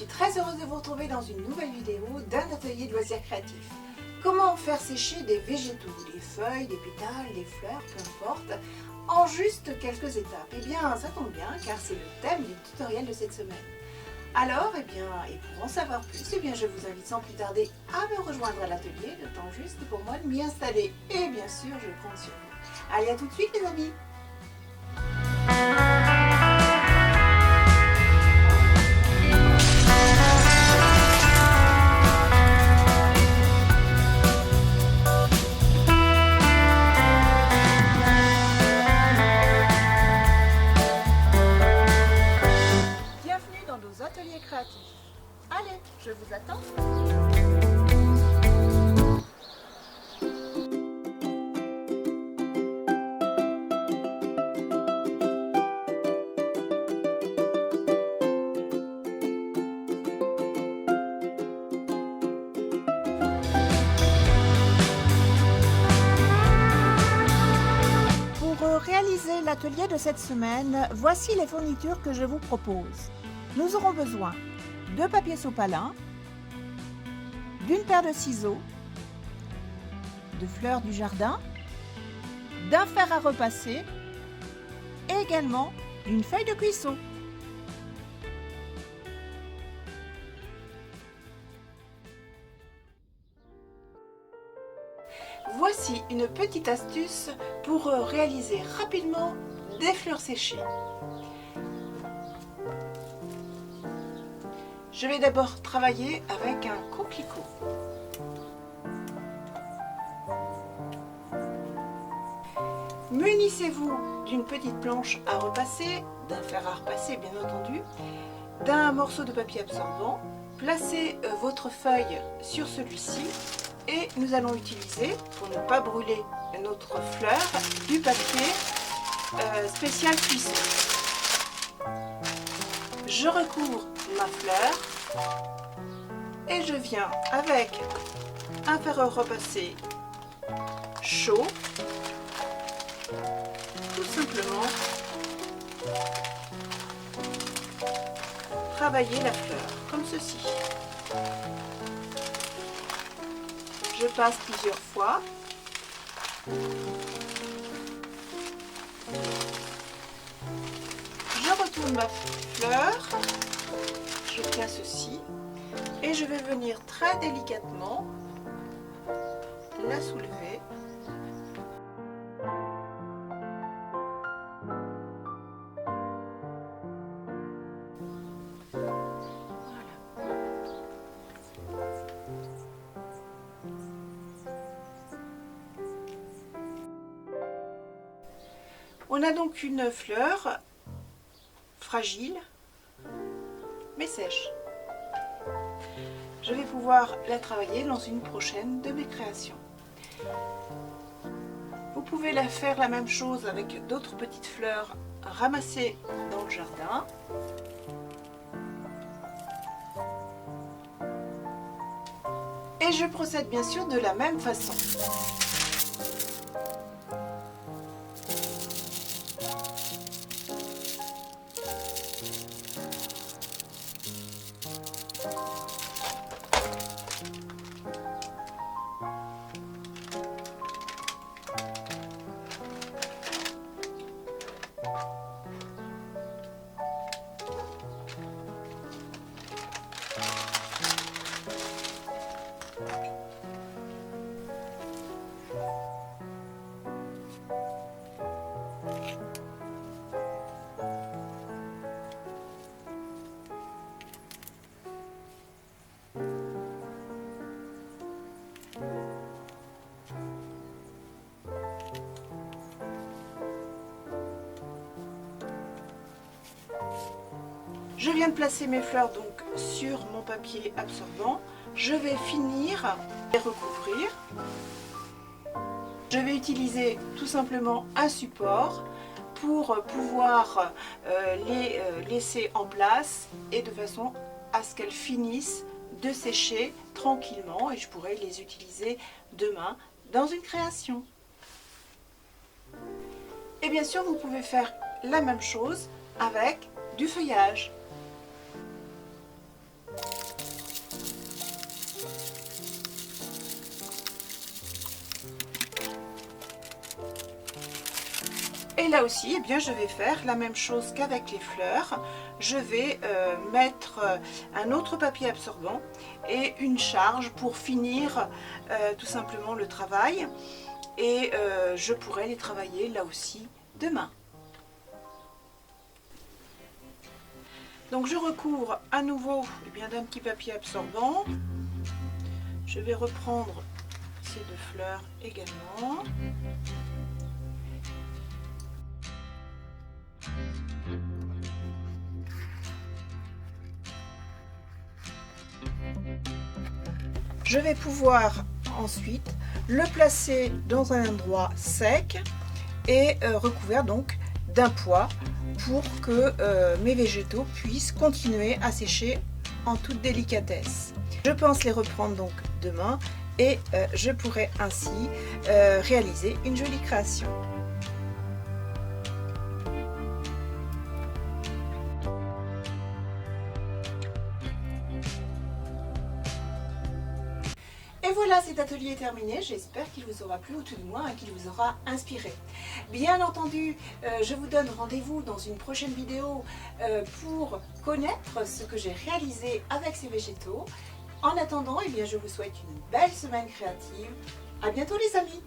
suis très heureuse de vous retrouver dans une nouvelle vidéo d'un atelier de loisirs créatifs. Comment faire sécher des végétaux, des feuilles, des pétales, des fleurs, peu importe, en juste quelques étapes. Eh bien, ça tombe bien car c'est le thème du tutoriel de cette semaine. Alors, et pour en savoir plus, je vous invite sans plus tarder à me rejoindre à l'atelier, le temps juste pour moi de m'y installer. Et bien sûr, je compte sur vous. Allez, à tout de suite les amis! Ateliers créatifs. Allez, je vous attends. Pour réaliser l'atelier de cette semaine, voici les fournitures que je vous propose. Nous aurons besoin de papier sopalin, d'une paire de ciseaux, de fleurs du jardin, d'un fer à repasser et également d'une feuille de cuisson. Voici une petite astuce pour réaliser rapidement des fleurs séchées. Je vais d'abord travailler avec un coquelicot. Munissez-vous d'une petite planche à repasser, d'un fer à repasser bien entendu, d'un morceau de papier absorbant. Placez votre feuille sur celui-ci et nous allons utiliser, pour ne pas brûler notre fleur, du papier spécial cuisson. Je recouvre ma fleur et je viens avec un fer à repasser chaud, tout simplement travailler la fleur comme ceci. Je passe plusieurs fois. Je retourne ma fleur, je tiens ceci et je vais venir très délicatement la soulever. On a donc une fleur fragile mais sèche. Je vais pouvoir la travailler dans une prochaine de mes créations. Vous pouvez faire la même chose avec d'autres petites fleurs ramassées dans le jardin. Et je procède bien sûr de la même façon. Je viens de placer mes fleurs donc sur mon papier absorbant. Je vais finir et recouvrir. Je vais utiliser tout simplement un support pour pouvoir les laisser en place et de façon à ce qu'elles finissent de sécher tranquillement et je pourrai les utiliser demain dans une création. Et bien sûr, vous pouvez faire la même chose avec du feuillage. là aussi, eh bien, je vais faire la même chose qu'avec les fleurs. Je vais mettre un autre papier absorbant et une charge pour finir tout simplement le travail. Et je pourrai les travailler là aussi demain. Donc je recouvre à nouveau d'un petit papier absorbant. Je vais reprendre ces deux fleurs également. Je vais pouvoir ensuite le placer dans un endroit sec et recouvert donc d'un poids pour que mes végétaux puissent continuer à sécher en toute délicatesse. Je pense les reprendre donc demain et je pourrai ainsi réaliser une jolie création. Et voilà, cet atelier est terminé. J'espère qu'il vous aura plu ou tout du moins qu'il vous aura inspiré. Bien entendu, je vous donne rendez-vous dans une prochaine vidéo pour connaître ce que j'ai réalisé avec ces végétaux. En attendant, eh bien, je vous souhaite une belle semaine créative. À bientôt les amis!